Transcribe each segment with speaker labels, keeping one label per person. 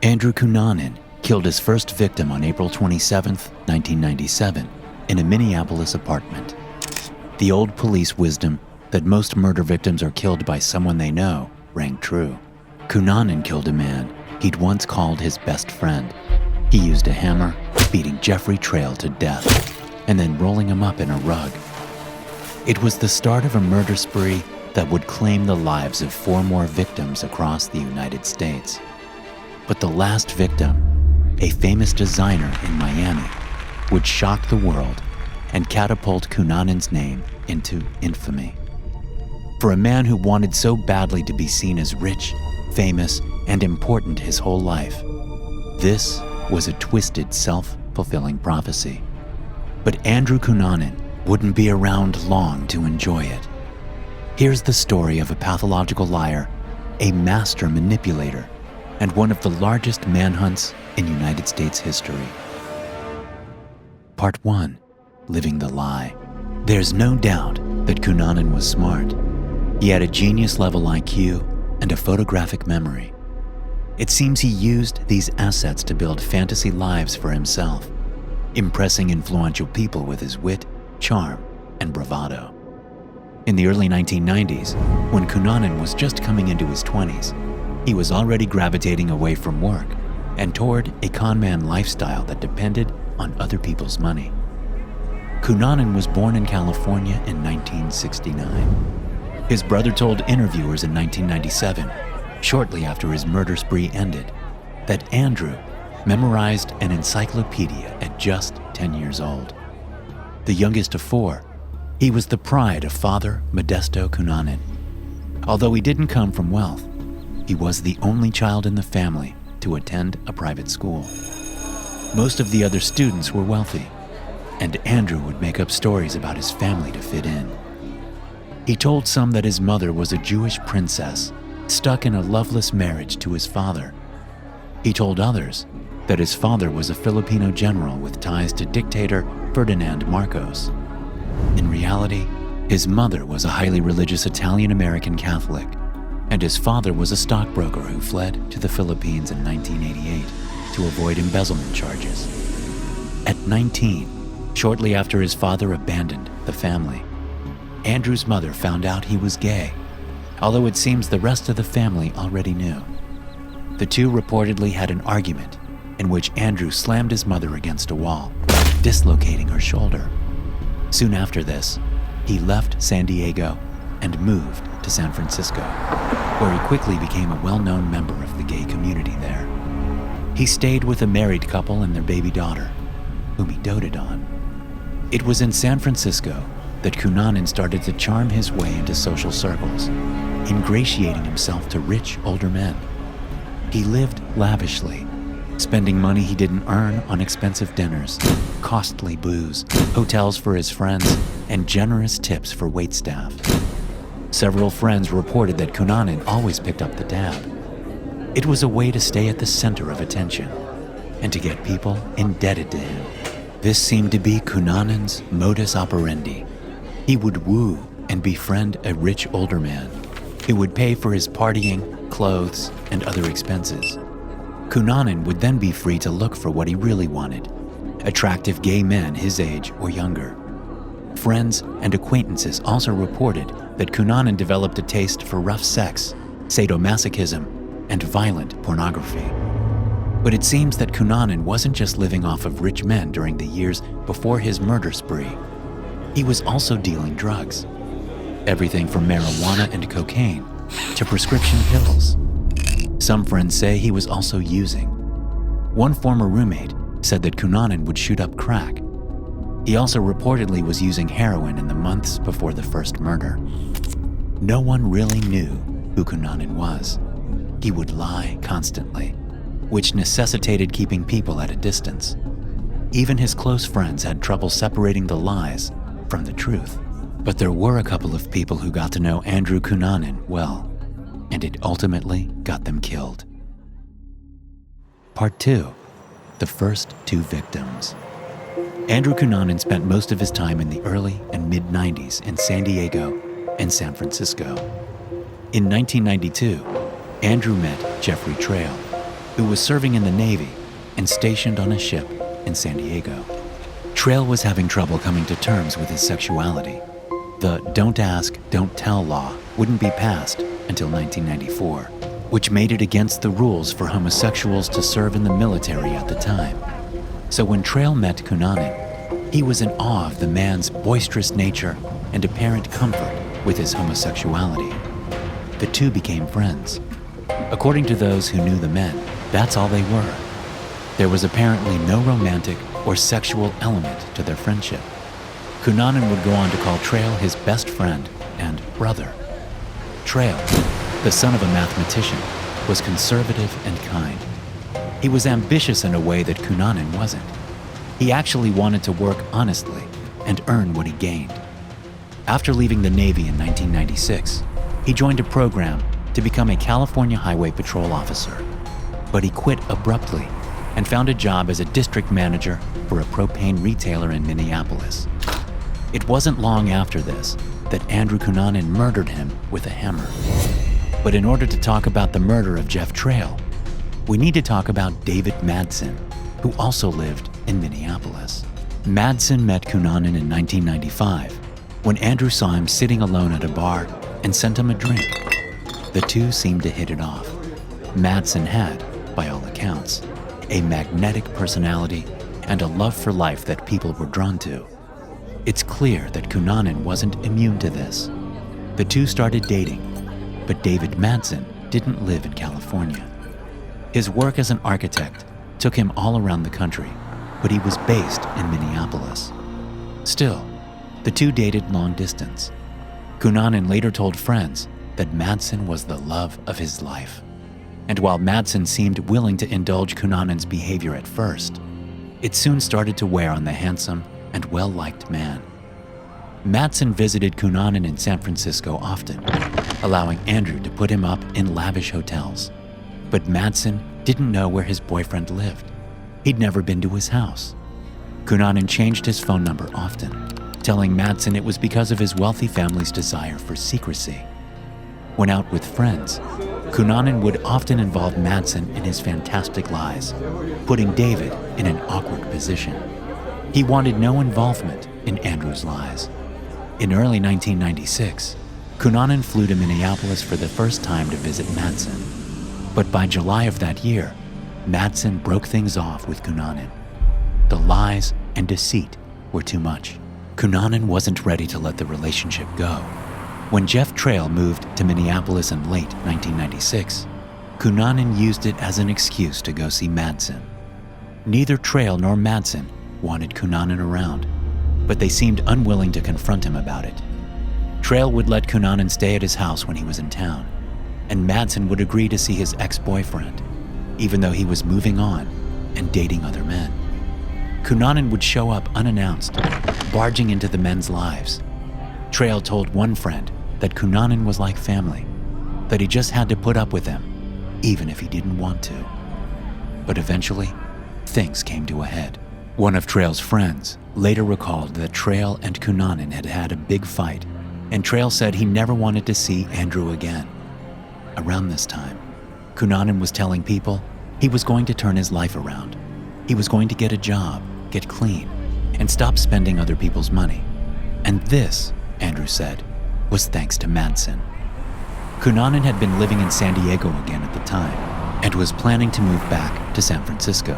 Speaker 1: Andrew Cunanan killed his first victim on April 27, 1997, in a Minneapolis apartment. The old police wisdom that most murder victims are killed by someone they know rang true. Cunanan killed a man he'd once called his best friend. He used a hammer, beating Jeffrey Trail to death, and then rolling him up in a rug. It was the start of a murder spree that would claim the lives of 4 more victims across the United States. But the last victim, a famous designer in Miami, would shock the world and catapult Cunanan's name into infamy. For a man who wanted so badly to be seen as rich, famous, and important his whole life, this was a twisted, self-fulfilling prophecy. But Andrew Cunanan wouldn't be around long to enjoy it. Here's the story of a pathological liar, a master manipulator, and one of the largest manhunts in United States history. Part 1. Living the lie. There's no doubt that Cunanan was smart. He had a genius-level IQ and a photographic memory. It seems he used these assets to build fantasy lives for himself, impressing influential people with his wit, charm, and bravado. In the early 1990s, when Cunanan was just coming into his 20s, he was already gravitating away from work and toward a con-man lifestyle that depended on other people's money. Cunanan was born in California in 1969. His brother told interviewers in 1997, shortly after his murder spree ended, that Andrew memorized an encyclopedia at just 10 years old. The youngest of 4, he was the pride of Father Modesto Cunanan. Although he didn't come from wealth, he was the only child in the family to attend a private school. Most of the other students were wealthy, and Andrew would make up stories about his family to fit in. He told some that his mother was a Jewish princess stuck in a loveless marriage to his father. He told others that his father was a Filipino general with ties to dictator Ferdinand Marcos. In reality, his mother was a highly religious Italian-American Catholic, and his father was a stockbroker who fled to the Philippines in 1988 to avoid embezzlement charges. At 19, shortly after his father abandoned the family, Andrew's mother found out he was gay, although it seems the rest of the family already knew. The two reportedly had an argument in which Andrew slammed his mother against a wall, dislocating her shoulder. Soon after this, he left San Diego and moved to San Francisco, where he quickly became a well-known member of the gay community there. He stayed with a married couple and their baby daughter, whom he doted on. It was in San Francisco that Cunanan started to charm his way into social circles, ingratiating himself to rich older men. He lived lavishly, spending money he didn't earn on expensive dinners, costly booze, hotels for his friends, and generous tips for waitstaff. Several friends reported that Cunanan always picked up the tab. It was a way to stay at the center of attention and to get people indebted to him. This seemed to be Cunanan's modus operandi. He would woo and befriend a rich older man who would pay for his partying, clothes, and other expenses. Cunanan would then be free to look for what he really wanted: attractive gay men his age or younger. Friends and acquaintances also reported that Cunanan developed a taste for rough sex, sadomasochism, and violent pornography. But it seems that Cunanan wasn't just living off of rich men during the years before his murder spree. He was also dealing drugs. Everything from marijuana and cocaine to prescription pills. Some friends say he was also using. One former roommate said that Cunanan would shoot up crack. He also reportedly was using heroin in the months before the first murder. No one really knew who Cunanan was. He would lie constantly, which necessitated keeping people at a distance. Even his close friends had trouble separating the lies from the truth. But there were a couple of people who got to know Andrew Cunanan well, and it ultimately got them killed. Part 2. The first 2 victims. Andrew Cunanan spent most of his time in the early and mid-90s in San Diego and San Francisco. In 1992, Andrew met Jeffrey Trail, who was serving in the Navy and stationed on a ship in San Diego. Trail was having trouble coming to terms with his sexuality. The Don't Ask, Don't Tell law wouldn't be passed until 1994, which made it against the rules for homosexuals to serve in the military at the time. So when Trail met Cunanan, he was in awe of the man's boisterous nature and apparent comfort with his homosexuality. The two became friends. According to those who knew the men, that's all they were. There was apparently no romantic or sexual element to their friendship. Cunanan would go on to call Trail his best friend and brother. Trail, the son of a mathematician, was conservative and kind. He was ambitious in a way that Cunanan wasn't. He actually wanted to work honestly and earn what he gained. After leaving the Navy in 1996, he joined a program to become a California Highway Patrol officer. But he quit abruptly and found a job as a district manager for a propane retailer in Minneapolis. It wasn't long after this that Andrew Cunanan murdered him with a hammer. But in order to talk about the murder of Jeff Trail, we need to talk about David Madsen, who also lived in Minneapolis. Madsen met Cunanan in 1995 when Andrew saw him sitting alone at a bar and sent him a drink. The two seemed to hit it off. Madsen had, by all accounts, a magnetic personality and a love for life that people were drawn to. It's clear that Cunanan wasn't immune to this. The two started dating, but David Madsen didn't live in California. His work as an architect took him all around the country, but he was based in Minneapolis. Still, the two dated long distance. Cunanan later told friends that Madsen was the love of his life. And while Madsen seemed willing to indulge Cunanan's behavior at first, it soon started to wear on the handsome and well-liked man. Madsen visited Cunanan in San Francisco often, allowing Andrew to put him up in lavish hotels. But Madsen didn't know where his boyfriend lived. He'd never been to his house. Cunanan changed his phone number often, telling Madsen it was because of his wealthy family's desire for secrecy. When out with friends, Cunanan would often involve Madsen in his fantastic lies, putting David in an awkward position. He wanted no involvement in Andrew's lies. In early 1996, Cunanan flew to Minneapolis for the first time to visit Madsen. But by July of that year, Madsen broke things off with Cunanan. The lies and deceit were too much. Cunanan wasn't ready to let the relationship go. When Jeff Trail moved to Minneapolis in late 1996, Cunanan used it as an excuse to go see Madsen. Neither Trail nor Madsen wanted Cunanan around, but they seemed unwilling to confront him about it. Trail would let Cunanan stay at his house when he was in town, and Madsen would agree to see his ex-boyfriend, even though he was moving on and dating other men. Cunanan would show up unannounced, barging into the men's lives. Trail told one friend that Cunanan was like family, that he just had to put up with him, even if he didn't want to. But eventually, things came to a head. One of Trail's friends later recalled that Trail and Cunanan had had a big fight, and Trail said he never wanted to see Andrew again. Around this time, Cunanan was telling people he was going to turn his life around. He was going to get a job, get clean, and stop spending other people's money. And this, Andrew said, was thanks to Madsen. Cunanan had been living in San Diego again at the time and was planning to move back to San Francisco.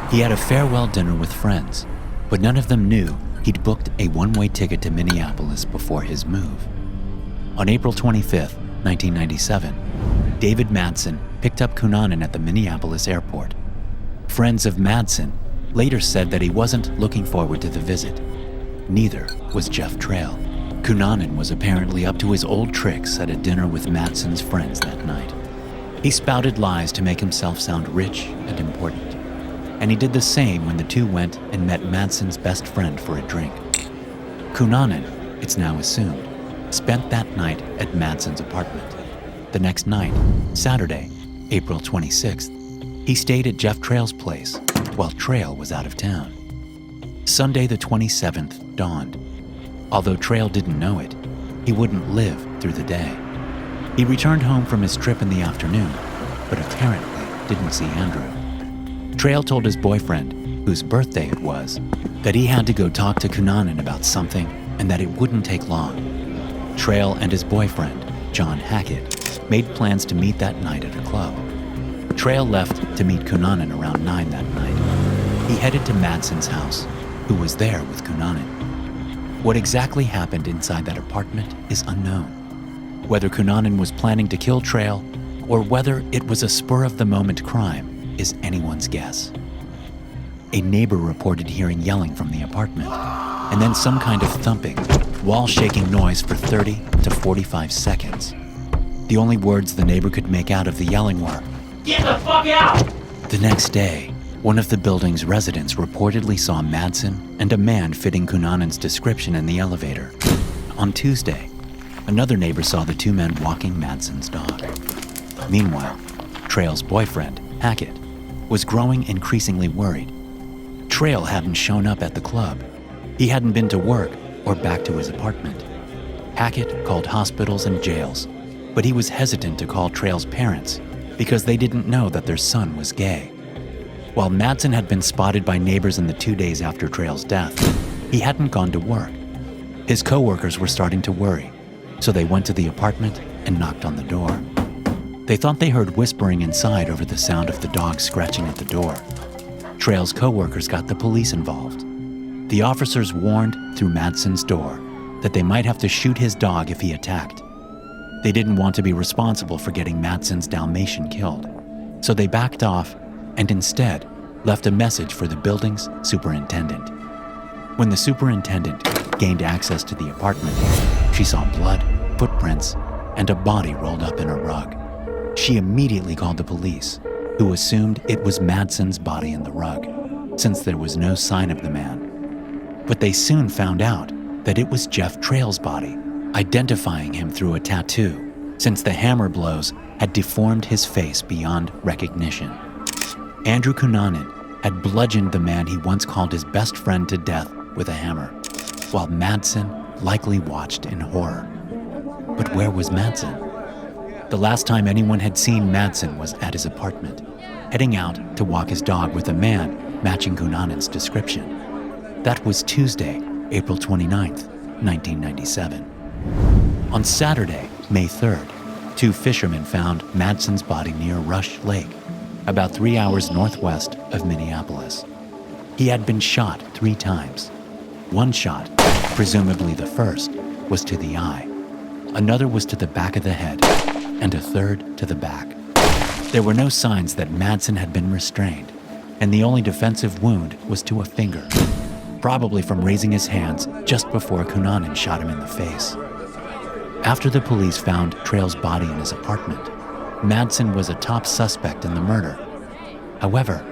Speaker 1: He had a farewell dinner with friends, but none of them knew he'd booked a one-way ticket to Minneapolis before his move. On April 25th, 1997, David Madsen picked up Cunanan at the Minneapolis airport. Friends of Madsen later said that he wasn't looking forward to the visit. Neither was Jeff Trail. Cunanan was apparently up to his old tricks at a dinner with Madsen's friends that night. He spouted lies to make himself sound rich and important, and he did the same when the two went and met Madsen's best friend for a drink. Cunanan, it's now assumed, spent that night at Madsen's apartment. The next night, Saturday, April 26th, he stayed at Jeff Trail's place while Trail was out of town. Sunday the 27th dawned. Although Trail didn't know it, he wouldn't live through the day. He returned home from his trip in the afternoon, but apparently didn't see Andrew. Trail told his boyfriend, whose birthday it was, that he had to go talk to Cunanan about something and that it wouldn't take long. Trail and his boyfriend, John Hackett, made plans to meet that night at a club. Trail left to meet Cunanan around 9 that night. He headed to Madsen's house, who was there with Cunanan. What exactly happened inside that apartment is unknown. Whether Cunanan was planning to kill Trail or whether it was a spur-of-the-moment crime is anyone's guess. A neighbor reported hearing yelling from the apartment, and then some kind of thumping, wall-shaking noise for 30 to 45 seconds. The only words the neighbor could make out of the yelling were, "Get the fuck out!" The next day, one of the building's residents reportedly saw Madsen and a man fitting Cunanan's description in the elevator. On Tuesday, another neighbor saw the two men walking Madsen's dog. Meanwhile, Trail's boyfriend, Hackett, was growing increasingly worried. Trail hadn't shown up at the club. He hadn't been to work or back to his apartment. Hackett called hospitals and jails, but he was hesitant to call Trail's parents because they didn't know that their son was gay. While Madsen had been spotted by neighbors in the 2 days after Trail's death, he hadn't gone to work. His co-workers were starting to worry, so they went to the apartment and knocked on the door. They thought they heard whispering inside over the sound of the dog scratching at the door. Trail's co-workers got the police involved. The officers warned through Madsen's door that they might have to shoot his dog if he attacked. They didn't want to be responsible for getting Madsen's Dalmatian killed, so they backed off and instead left a message for the building's superintendent. When the superintendent gained access to the apartment, she saw blood, footprints, and a body rolled up in a rug. She immediately called the police, who assumed it was Madsen's body in the rug, since there was no sign of the man. But they soon found out that it was Jeff Trail's body, identifying him through a tattoo, since the hammer blows had deformed his face beyond recognition. Andrew Cunanan had bludgeoned the man he once called his best friend to death with a hammer, while Madsen likely watched in horror. But where was Madsen? The last time anyone had seen Madsen was at his apartment, heading out to walk his dog with a man matching Cunanan's description. That was Tuesday, April 29th, 1997. On Saturday, May 3rd, two fishermen found Madsen's body near Rush Lake, about 3 hours northwest of Minneapolis. He had been shot 3 times. One shot, presumably the first, was to the eye. Another was to the back of the head, and a third to the back. There were no signs that Madsen had been restrained, and the only defensive wound was to a finger, probably from raising his hands just before Cunanan shot him in the face. After the police found Trail's body in his apartment, Madsen was a top suspect in the murder. However,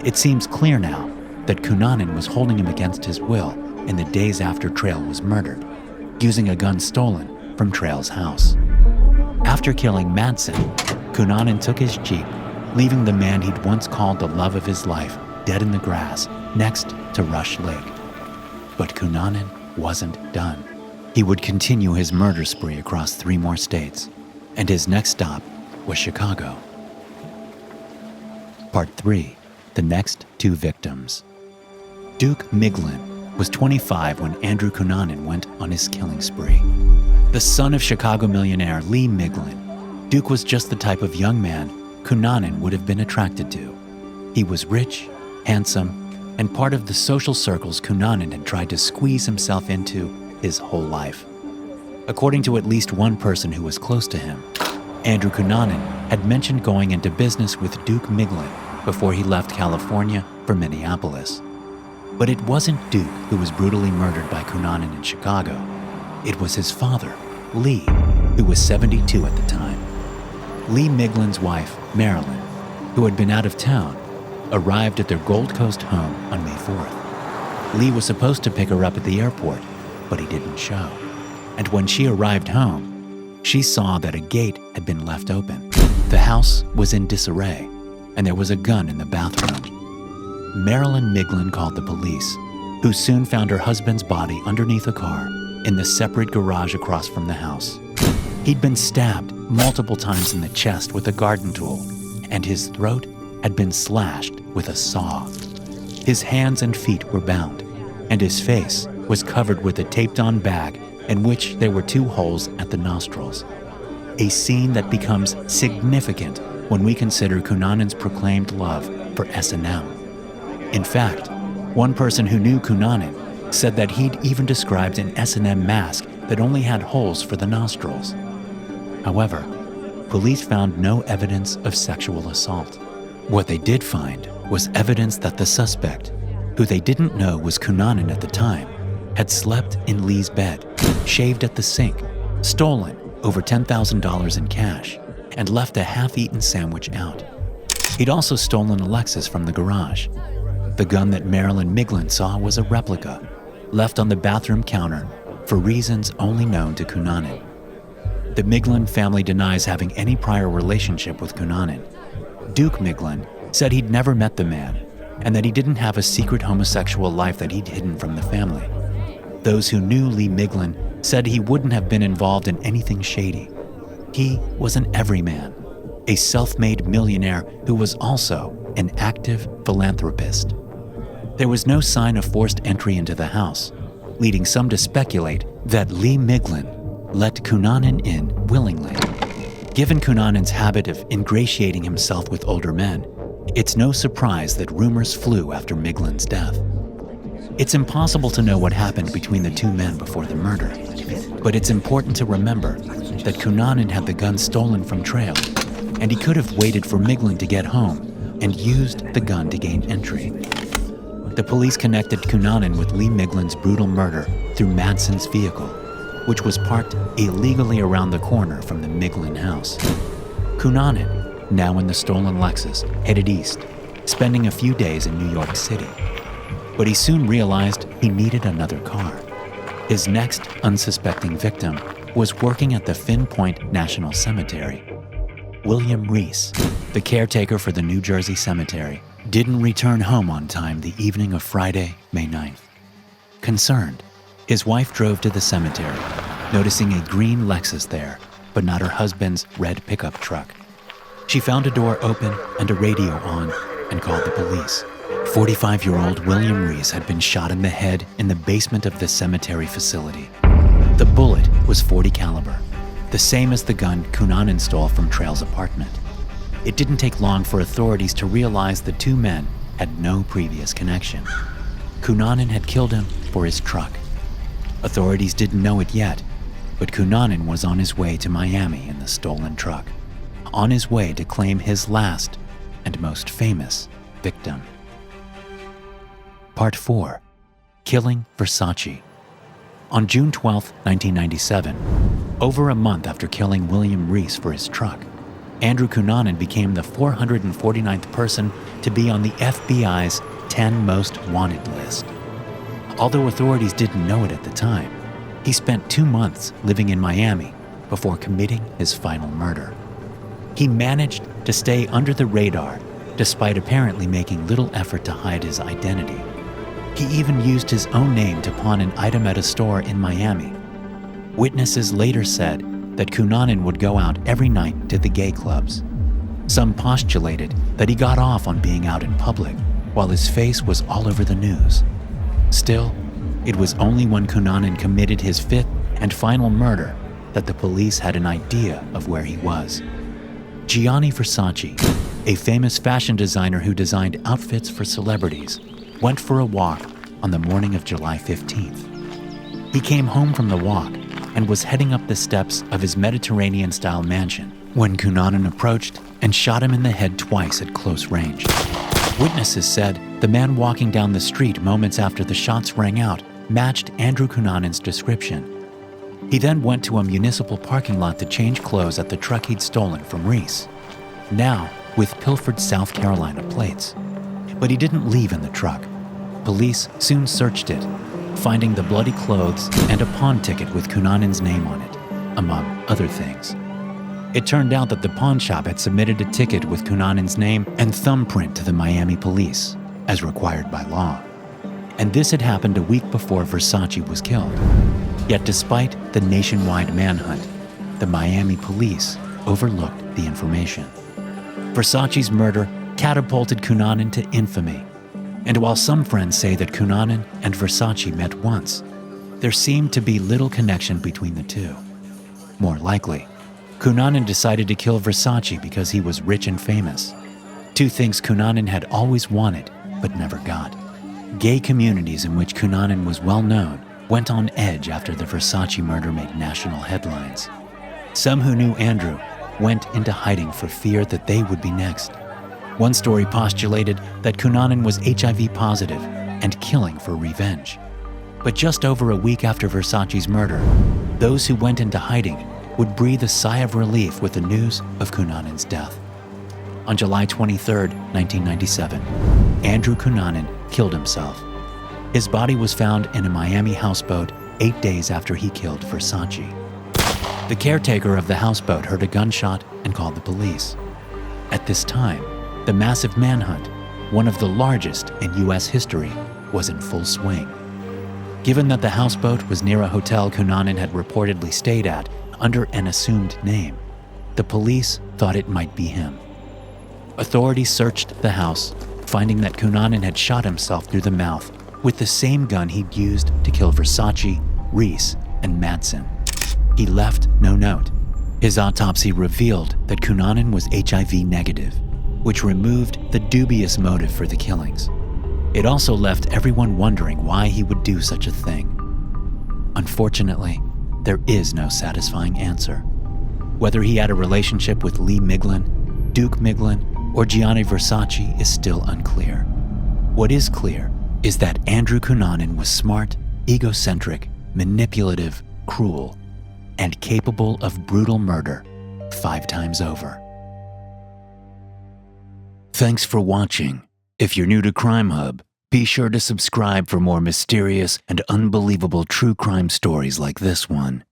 Speaker 1: it seems clear now that Cunanan was holding him against his will in the days after Trail was murdered, using a gun stolen from Trail's house. After killing Madsen, Cunanan took his Jeep, leaving the man he'd once called the love of his life dead in the grass next to Rush Lake. But Cunanan wasn't done. He would continue his murder spree across 3 more states, and his next stop was Chicago. Part 3, the next 2 victims. Duke Miglin was 25 when Andrew Cunanan went on his killing spree. The son of Chicago millionaire Lee Miglin, Duke was just the type of young man Cunanan would have been attracted to. He was rich, handsome, and part of the social circles Cunanan had tried to squeeze himself into his whole life. According to at least one person who was close to him, Andrew Cunanan had mentioned going into business with Duke Miglin before he left California for Minneapolis. But it wasn't Duke who was brutally murdered by Cunanan in Chicago. It was his father, Lee, who was 72 at the time. Lee Miglin's wife, Marilyn, who had been out of town, arrived at their Gold Coast home on May 4th. Lee was supposed to pick her up at the airport, but he didn't show. And when she arrived home, she saw that a gate had been left open. The house was in disarray, and there was a gun in the bathroom. Marilyn Miglin called the police, who soon found her husband's body underneath a car in the separate garage across from the house. He'd been stabbed multiple times in the chest with a garden tool, and his throat had been slashed with a saw. His hands and feet were bound, and his face was covered with a taped-on bag in which there were 2 holes at the nostrils. A scene that becomes significant when we consider Cunanan's proclaimed love for S&M. In fact, one person who knew Cunanan said that he'd even described an S&M mask that only had holes for the nostrils. However, police found no evidence of sexual assault. What they did find was evidence that the suspect, who they didn't know was Cunanan at the time, had slept in Lee's bed, shaved at the sink, stolen over $10,000 in cash, and left a half-eaten sandwich out. He'd also stolen a Lexus from the garage. The gun that Lee Miglin saw was a replica, left on the bathroom counter for reasons only known to Cunanan. The Miglin family denies having any prior relationship with Cunanan. Duke Miglin said he'd never met the man and that he didn't have a secret homosexual life that he'd hidden from the family. Those who knew Lee Miglin said he wouldn't have been involved in anything shady. He was an everyman, a self-made millionaire who was also an active philanthropist. There was no sign of forced entry into the house, leading some to speculate that Lee Miglin let Cunanan in willingly. Given Cunanan's habit of ingratiating himself with older men, it's no surprise that rumors flew after Miglin's death. It's impossible to know what happened between the 2 men before the murder, but it's important to remember that Cunanan had the gun stolen from Trail, and he could have waited for Miglin to get home and used the gun to gain entry. The police connected Cunanan with Lee Miglin's brutal murder through Madsen's vehicle, which was parked illegally around the corner from the Miglin house. Cunanan, now in the stolen Lexus, headed east, spending a few days in New York City. But he soon realized he needed another car. His next unsuspecting victim was working at the Finn Point National Cemetery. William Reese, the caretaker for the New Jersey cemetery, didn't return home on time the evening of Friday, May 9th. Concerned, his wife drove to the cemetery, noticing a green Lexus there, but not her husband's red pickup truck. She found a door open and a radio on and called the police. 45-year-old William Reese had been shot in the head in the basement of the cemetery facility. The bullet was .40 caliber, the same as the gun Cunanan stole from Trail's apartment. It didn't take long for authorities to realize the 2 men had no previous connection. Cunanan had killed him for his truck. Authorities didn't know it yet, but Cunanan was on his way to Miami in the stolen truck, on his way to claim his last and most famous victim. Part 4. Killing Versace. On June 12, 1997, over a month after killing William Reese for his truck, Andrew Cunanan became the 449th person to be on the FBI's 10 Most Wanted list. Although authorities didn't know it at the time, he spent 2 months living in Miami before committing his final murder. He managed to stay under the radar despite apparently making little effort to hide his identity. He even used his own name to pawn an item at a store in Miami. Witnesses later said that Cunanan would go out every night to the gay clubs. Some postulated that he got off on being out in public while his face was all over the news. Still, it was only when Cunanan committed his 5th and final murder that the police had an idea of where he was. Gianni Versace, a famous fashion designer who designed outfits for celebrities, went for a walk on the morning of July 15th. He came home from the walk and was heading up the steps of his Mediterranean-style mansion when Cunanan approached and shot him in the head twice at close range. Witnesses said the man walking down the street moments after the shots rang out matched Andrew Cunanan's description. He then went to a municipal parking lot to change clothes at the truck he'd stolen from Reese, now with pilfered South Carolina plates. But he didn't leave in the truck. Police soon searched it, finding the bloody clothes and a pawn ticket with Cunanan's name on it, among other things. It turned out that the pawn shop had submitted a ticket with Cunanan's name and thumbprint to the Miami police, as required by law. And this had happened a week before Versace was killed. Yet despite the nationwide manhunt, the Miami police overlooked the information. Versace's murder catapulted Cunanan to infamy. And while some friends say that Cunanan and Versace met once, there seemed to be little connection between the two. More likely, Cunanan decided to kill Versace because he was rich and famous, two things Cunanan had always wanted but never got. Gay communities in which Cunanan was well known went on edge after the Versace murder made national headlines. Some who knew Andrew went into hiding for fear that they would be next. One story postulated that Cunanan was HIV positive and killing for revenge. But just over a week after Versace's murder, those who went into hiding would breathe a sigh of relief with the news of Cunanan's death. On July 23, 1997, Andrew Cunanan killed himself. His body was found in a Miami houseboat 8 days after he killed Versace. The caretaker of the houseboat heard a gunshot and called the police. At this time, the massive manhunt, one of the largest in U.S. history, was in full swing. Given that the houseboat was near a hotel Cunanan had reportedly stayed at under an assumed name, the police thought it might be him. Authorities searched the house, finding that Cunanan had shot himself through the mouth with the same gun he'd used to kill Versace, Reese, and Madsen. He left no note. His autopsy revealed that Cunanan was HIV negative, which removed the dubious motive for the killings. It also left everyone wondering why he would do such a thing. Unfortunately, there is no satisfying answer. Whether he had a relationship with Lee Miglin, Duke Miglin, or Gianni Versace is still unclear. What is clear is that Andrew Cunanan was smart, egocentric, manipulative, cruel, and capable of brutal murder 5 times over. Thanks for watching. If you're new to Crimehub, be sure to subscribe for more mysterious and unbelievable true crime stories like this one.